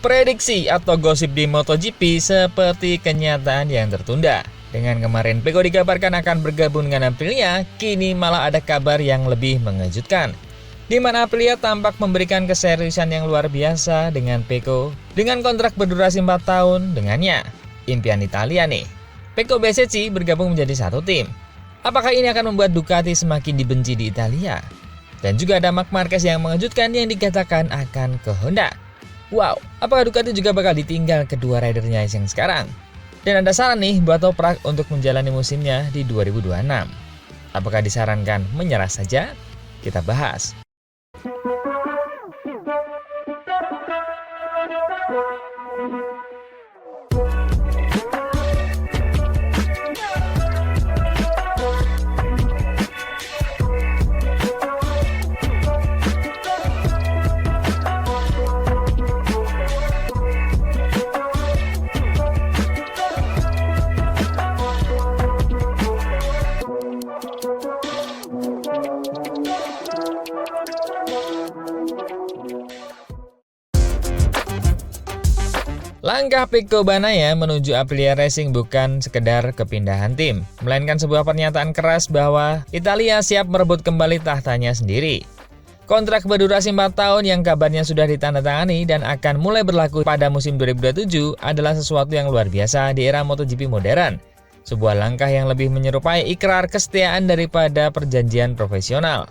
Prediksi atau gosip di MotoGP seperti kenyataan yang tertunda. Dengan kemarin Pecco dikabarkan akan bergabung dengan Aprilia, kini malah ada kabar yang lebih mengejutkan. Di mana Aprilia tampak memberikan keseriusan yang luar biasa dengan Pecco dengan kontrak berdurasi 4 tahun dengannya. Impian Italia nih. Pecco Besecchi bergabung menjadi satu tim. Apakah ini akan membuat Ducati semakin dibenci di Italia? Dan juga ada Marc Marquez yang mengejutkan yang dikatakan akan ke Honda. Wow, apakah Ducati juga bakal ditinggal kedua ridernya yang sekarang? Dan ada saran nih buat Toprak untuk menjalani musimnya di 2026. Apakah disarankan menyerah saja? Kita bahas. Langkah Pecco Bagnaia menuju Aprilia Racing bukan sekedar kepindahan tim, melainkan sebuah pernyataan keras bahwa Italia siap merebut kembali tahtanya sendiri. Kontrak berdurasi 4 tahun yang kabarnya sudah ditandatangani dan akan mulai berlaku pada musim 2027 adalah sesuatu yang luar biasa di era MotoGP modern. Sebuah langkah yang lebih menyerupai ikrar kesetiaan daripada perjanjian profesional.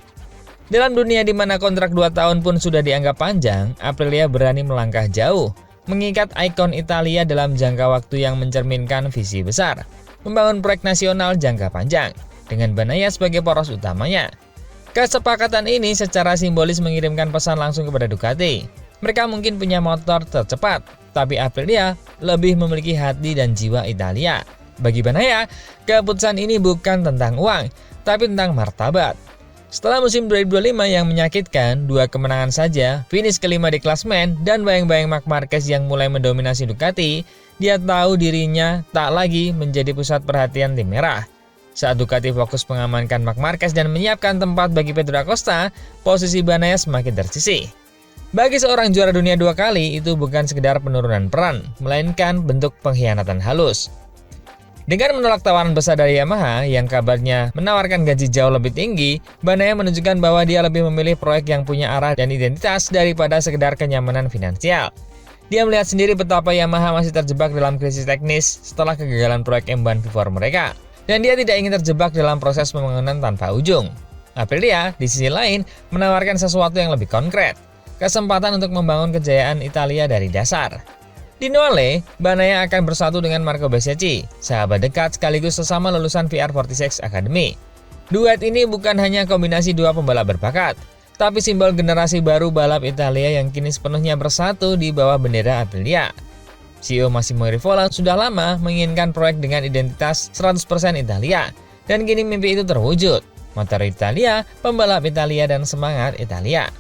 Dalam dunia di mana kontrak 2 tahun pun sudah dianggap panjang, Aprilia berani melangkah jauh, mengikat ikon Italia dalam jangka waktu yang mencerminkan visi besar, membangun proyek nasional jangka panjang, dengan Bagnaia sebagai poros utamanya. Kesepakatan ini secara simbolis mengirimkan pesan langsung kepada Ducati. Mereka mungkin punya motor tercepat, tapi Aprilia lebih memiliki hati dan jiwa Italia. Bagi Bagnaia, keputusan ini bukan tentang uang, tapi tentang martabat. Setelah musim 2025 yang menyakitkan, 2 kemenangan saja, finish kelima di klasmen, dan bayang-bayang Marc Marquez yang mulai mendominasi Ducati, dia tahu dirinya tak lagi menjadi pusat perhatian tim merah. Saat Ducati fokus mengamankan Marc Marquez dan menyiapkan tempat bagi Pedro Acosta, posisi Bagnaia semakin tersisih. Bagi seorang juara dunia 2 kali, itu bukan sekedar penurunan peran, melainkan bentuk pengkhianatan halus. Dengan menolak tawaran besar dari Yamaha yang kabarnya menawarkan gaji jauh lebih tinggi, Bagnaia menunjukkan bahwa dia lebih memilih proyek yang punya arah dan identitas daripada sekedar kenyamanan finansial. Dia melihat sendiri betapa Yamaha masih terjebak dalam krisis teknis setelah kegagalan proyek M1 V4 mereka, dan dia tidak ingin terjebak dalam proses pembangunan tanpa ujung. Aprilia, di sisi lain, menawarkan sesuatu yang lebih konkret, kesempatan untuk membangun kejayaan Italia dari dasar. Di Noale, Bagnaia akan bersatu dengan Marco Besecchi, sahabat dekat sekaligus sesama lulusan VR46 Academy. Duet ini bukan hanya kombinasi 2 pembalap berbakat, tapi simbol generasi baru balap Italia yang kini sepenuhnya bersatu di bawah bendera Aprilia. CEO Massimo Rivola sudah lama menginginkan proyek dengan identitas 100% Italia, dan kini mimpi itu terwujud. Motor Italia, pembalap Italia, dan semangat Italia.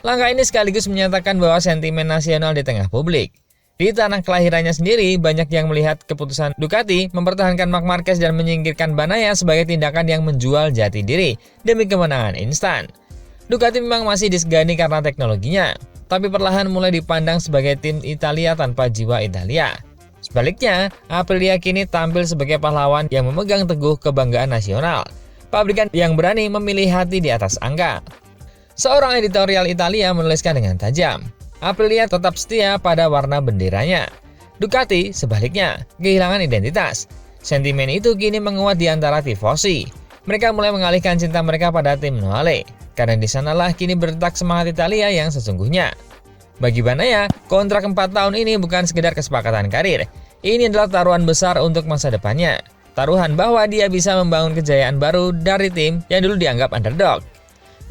Langkah ini sekaligus menyatakan bahwa sentimen nasional di tengah publik. Di tanah kelahirannya sendiri, banyak yang melihat keputusan Ducati mempertahankan Marc Marquez dan menyingkirkan Bagnaia sebagai tindakan yang menjual jati diri demi kemenangan instan. Ducati memang masih disegani karena teknologinya, tapi perlahan mulai dipandang sebagai tim Italia tanpa jiwa Italia. Sebaliknya, Aprilia kini tampil sebagai pahlawan yang memegang teguh kebanggaan nasional, pabrikan yang berani memilih hati di atas angka. Seorang editorial Italia menuliskan dengan tajam, Aprilia tetap setia pada warna benderanya. Ducati, sebaliknya, kehilangan identitas. Sentimen itu kini menguat di antara tifosi. Mereka mulai mengalihkan cinta mereka pada tim Noale, karena di sanalah kini berdetak semangat Italia yang sesungguhnya. Bagi Bagnaia, kontrak 4 tahun ini bukan sekedar kesepakatan karir. Ini adalah taruhan besar untuk masa depannya. Taruhan bahwa dia bisa membangun kejayaan baru dari tim yang dulu dianggap underdog.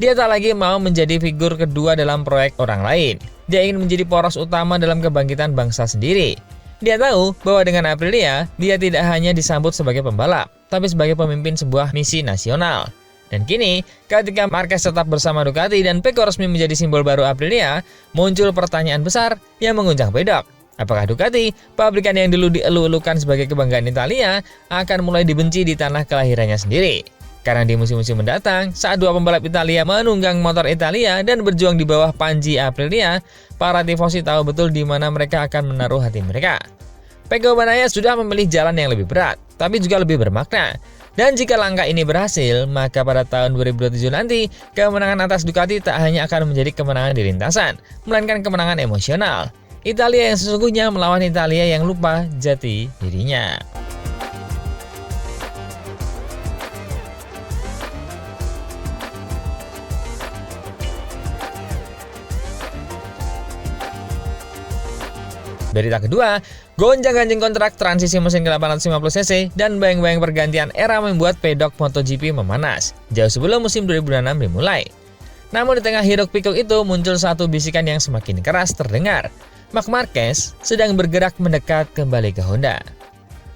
Dia tak lagi mau menjadi figur kedua dalam proyek orang lain. Dia ingin menjadi poros utama dalam kebangkitan bangsa sendiri. Dia tahu bahwa dengan Aprilia, dia tidak hanya disambut sebagai pembalap, tapi sebagai pemimpin sebuah misi nasional. Dan kini, ketika Marquez tetap bersama Ducati dan Pecco resmi menjadi simbol baru Aprilia, muncul pertanyaan besar yang mengguncang pedok. Apakah Ducati, pabrikan yang dulu dielu-elukan sebagai kebanggaan Italia, akan mulai dibenci di tanah kelahirannya sendiri? Karena di musim-musim mendatang, saat dua pembalap Italia menunggang motor Italia dan berjuang di bawah panji Aprilia, para tifosi tahu betul di mana mereka akan menaruh hati mereka. Pecco Bagnaia sudah memilih jalan yang lebih berat, tapi juga lebih bermakna. Dan jika langkah ini berhasil, maka pada tahun 2027 nanti, kemenangan atas Ducati tak hanya akan menjadi kemenangan di lintasan, melainkan kemenangan emosional. Italia yang sesungguhnya melawan Italia yang lupa jati dirinya. Berita kedua, gonjang-ganjing kontrak transisi mesin ke 850cc dan bayang-bayang pergantian era membuat pedok MotoGP memanas, jauh sebelum musim 2026 dimulai. Namun di tengah hiruk-pikuk itu muncul satu bisikan yang semakin keras terdengar. Marc Marquez sedang bergerak mendekat kembali ke Honda.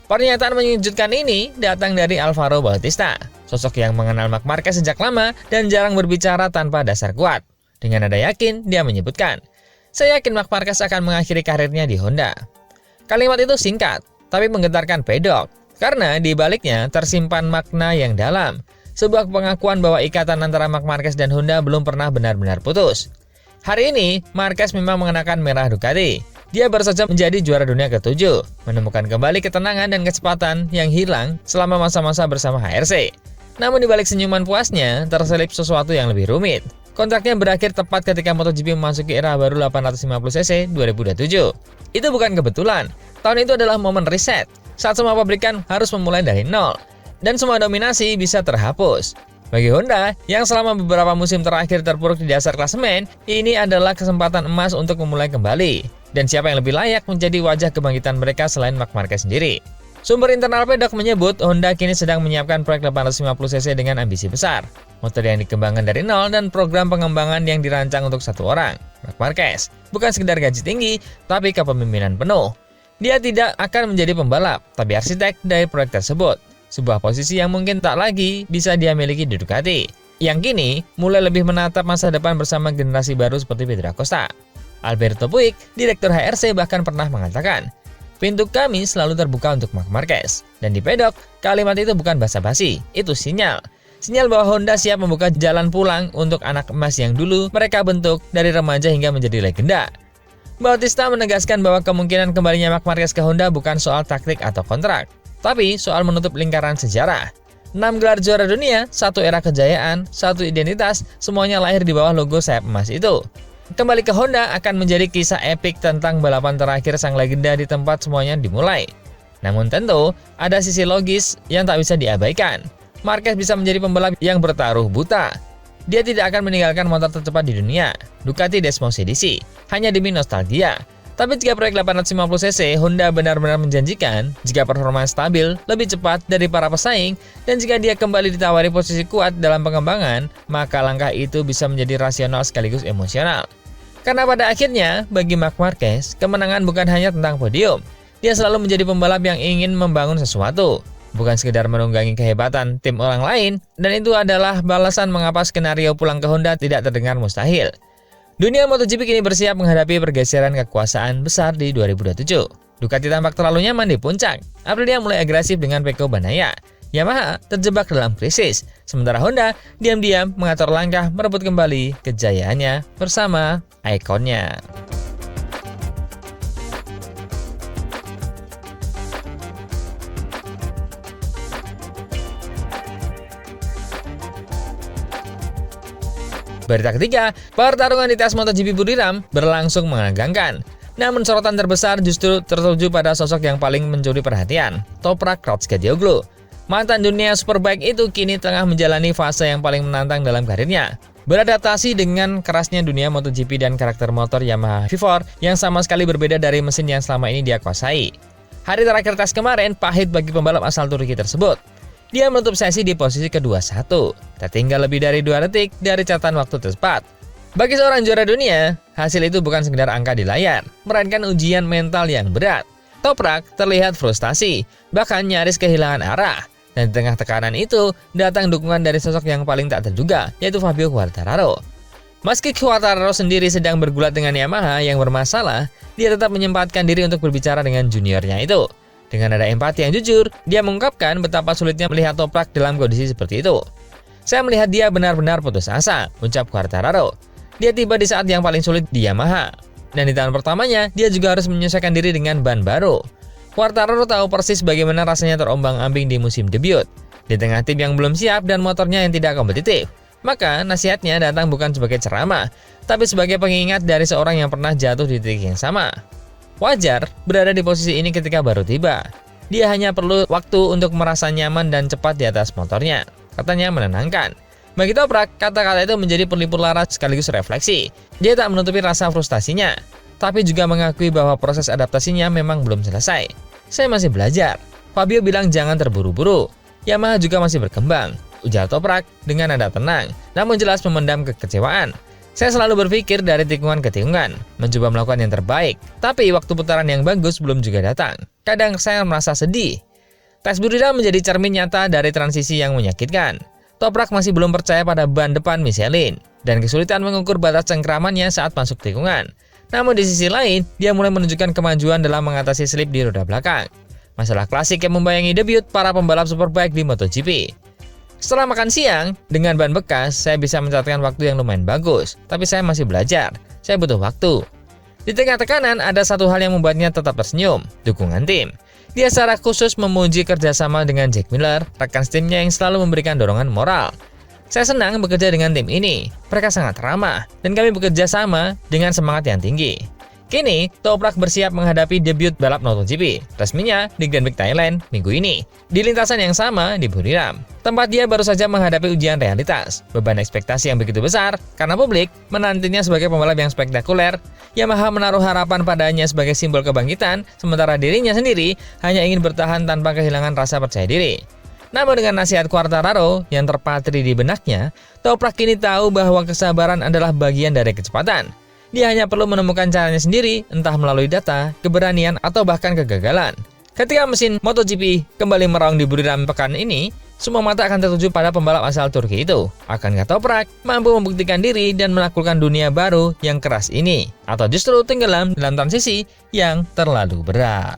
Pernyataan mengejutkan ini datang dari Alvaro Bautista, sosok yang mengenal Marc Marquez sejak lama dan jarang berbicara tanpa dasar kuat. Dengan nada yakin, dia menyebutkan, "Saya yakin Marc Marquez akan mengakhiri karirnya di Honda." Kalimat itu singkat, tapi menggetarkan pedok, karena di baliknya tersimpan makna yang dalam. Sebuah pengakuan bahwa ikatan antara Marc Marquez dan Honda belum pernah benar-benar putus. Hari ini, Marquez memang mengenakan merah Ducati. Dia baru saja menjadi juara dunia ke-7, menemukan kembali ketenangan dan kecepatan yang hilang selama masa-masa bersama HRC. Namun di balik senyuman puasnya, terselip sesuatu yang lebih rumit. Kontraknya berakhir tepat ketika MotoGP memasuki era baru 850cc 2027. Itu bukan kebetulan. Tahun itu adalah momen reset, saat semua pabrikan harus memulai dari nol, dan semua dominasi bisa terhapus. Bagi Honda, yang selama beberapa musim terakhir terpuruk di dasar klasemen, ini adalah kesempatan emas untuk memulai kembali. Dan siapa yang lebih layak menjadi wajah kebangkitan mereka selain Marc Marquez sendiri? Sumber internal pedok menyebut Honda kini sedang menyiapkan proyek 850cc dengan ambisi besar. Motor yang dikembangkan dari nol dan program pengembangan yang dirancang untuk satu orang, Marc Marquez. Bukan sekedar gaji tinggi, tapi kepemimpinan penuh. Dia tidak akan menjadi pembalap, tapi arsitek dari proyek tersebut. Sebuah posisi yang mungkin tak lagi bisa dia miliki di Ducati, yang kini mulai lebih menatap masa depan bersama generasi baru seperti Pedro Acosta. Alberto Puig, direktur HRC, bahkan pernah mengatakan, "Pintu kami selalu terbuka untuk Marc Marquez." Dan di pedok, kalimat itu bukan basa-basi, itu sinyal. Sinyal bahwa Honda siap membuka jalan pulang untuk anak emas yang dulu mereka bentuk dari remaja hingga menjadi legenda. Bautista menegaskan bahwa kemungkinan kembalinya Marc Marquez ke Honda bukan soal taktik atau kontrak, tapi soal menutup lingkaran sejarah. 6 gelar juara dunia, 1 era kejayaan, 1 identitas, semuanya lahir di bawah logo sayap emas itu. Kembali ke Honda akan menjadi kisah epik tentang balapan terakhir sang legenda di tempat semuanya dimulai. Namun tentu, ada sisi logis yang tak bisa diabaikan. Marquez bisa menjadi pembalap yang bertaruh buta. Dia tidak akan meninggalkan motor tercepat di dunia, Ducati Desmo CDC, hanya demi nostalgia. Tapi jika proyek 850cc Honda benar-benar menjanjikan, jika performa stabil, lebih cepat dari para pesaing, dan jika dia kembali ditawari posisi kuat dalam pengembangan, maka langkah itu bisa menjadi rasional sekaligus emosional. Karena pada akhirnya, bagi Marc Marquez, kemenangan bukan hanya tentang podium. Dia selalu menjadi pembalap yang ingin membangun sesuatu, bukan sekedar menunggangi kehebatan tim orang lain, dan itu adalah balasan mengapa skenario pulang ke Honda tidak terdengar mustahil. Dunia MotoGP kini bersiap menghadapi pergeseran kekuasaan besar di 2027. Ducati tampak terlalu nyaman di puncak. Aprilia mulai agresif dengan Pecco Bagnaia. Yamaha terjebak dalam krisis. Sementara Honda diam-diam mengatur langkah merebut kembali kejayaannya bersama ikonnya. Berita ketiga, pertarungan di tes MotoGP Buriram berlangsung menegangkan. Namun sorotan terbesar justru tertuju pada sosok yang paling mencuri perhatian, Toprak Razgatlioglu. Mantan dunia Superbike itu kini tengah menjalani fase yang paling menantang dalam karirnya. Beradaptasi dengan kerasnya dunia MotoGP dan karakter motor Yamaha V4 yang sama sekali berbeda dari mesin yang selama ini dia kuasai. Hari terakhir tes kemarin pahit bagi pembalap asal Turki tersebut. Dia menutup sesi di posisi ke-21, tertinggal lebih dari 2 detik dari catatan waktu tercepat. Bagi seorang juara dunia, hasil itu bukan sekedar angka di layar, melainkan ujian mental yang berat. Toprak terlihat frustasi, bahkan nyaris kehilangan arah. Dan di tengah tekanan itu, datang dukungan dari sosok yang paling tak terduga, yaitu Fabio Quartararo. Meski Quartararo sendiri sedang bergulat dengan Yamaha yang bermasalah, dia tetap menyempatkan diri untuk berbicara dengan juniornya itu. Dengan nada empati yang jujur, dia mengungkapkan betapa sulitnya melihat Toprak dalam kondisi seperti itu. Saya melihat dia benar-benar putus asa, ucap Quartararo. Dia tiba di saat yang paling sulit di Yamaha. Dan di tahun pertamanya, dia juga harus menyesuaikan diri dengan ban baru. Quartararo tahu persis bagaimana rasanya terombang-ambing di musim debut. Di tengah tim yang belum siap dan motornya yang tidak kompetitif. Maka nasihatnya datang bukan sebagai ceramah, tapi sebagai pengingat dari seorang yang pernah jatuh di titik yang sama. Wajar berada di posisi ini ketika baru tiba. Dia hanya perlu waktu untuk merasa nyaman dan cepat di atas motornya. Katanya menenangkan. Bagi Toprak, kata-kata itu menjadi pelipur lara sekaligus refleksi. Dia tak menutupi rasa frustasinya, tapi juga mengakui bahwa proses adaptasinya memang belum selesai. Saya masih belajar. Fabio bilang jangan terburu-buru. Yamaha juga masih berkembang, ujar Toprak dengan nada tenang, namun jelas memendam kekecewaan. Saya selalu berpikir dari tikungan ke tikungan, mencoba melakukan yang terbaik, tapi waktu putaran yang bagus belum juga datang. Kadang saya merasa sedih. Tes Buriram menjadi cermin nyata dari transisi yang menyakitkan. Toprak masih belum percaya pada ban depan Michelin, dan kesulitan mengukur batas cengkramannya saat masuk tikungan. Namun di sisi lain, dia mulai menunjukkan kemajuan dalam mengatasi slip di roda belakang. Masalah klasik yang membayangi debut para pembalap superbike di MotoGP. Setelah makan siang, dengan ban bekas, saya bisa mencatatkan waktu yang lumayan bagus. Tapi saya masih belajar, saya butuh waktu. Di tengah tekanan, ada satu hal yang membuatnya tetap tersenyum, dukungan tim. Dia secara khusus memuji kerjasama dengan Jack Miller, rekan timnya yang selalu memberikan dorongan moral. Saya senang bekerja dengan tim ini, mereka sangat ramah, dan kami bekerja sama dengan semangat yang tinggi. Kini, Toprak bersiap menghadapi debut balap MotoGP, resminya di Grand Prix Thailand minggu ini, di lintasan yang sama di Buriram. Tempat dia baru saja menghadapi ujian realitas, beban ekspektasi yang begitu besar, karena publik menantinya sebagai pembalap yang spektakuler. Yamaha menaruh harapan padanya sebagai simbol kebangkitan, sementara dirinya sendiri hanya ingin bertahan tanpa kehilangan rasa percaya diri. Namun dengan nasihat Quartararo yang terpatri di benaknya, Toprak kini tahu bahwa kesabaran adalah bagian dari kecepatan. Dia hanya perlu menemukan caranya sendiri, entah melalui data, keberanian, atau bahkan kegagalan. Ketika mesin MotoGP kembali meraung di Buriram pekan ini, semua mata akan tertuju pada pembalap asal Turki itu. Akankah Toprak mampu membuktikan diri dan menaklukkan dunia baru yang keras ini? Atau justru tenggelam dalam transisi yang terlalu berat?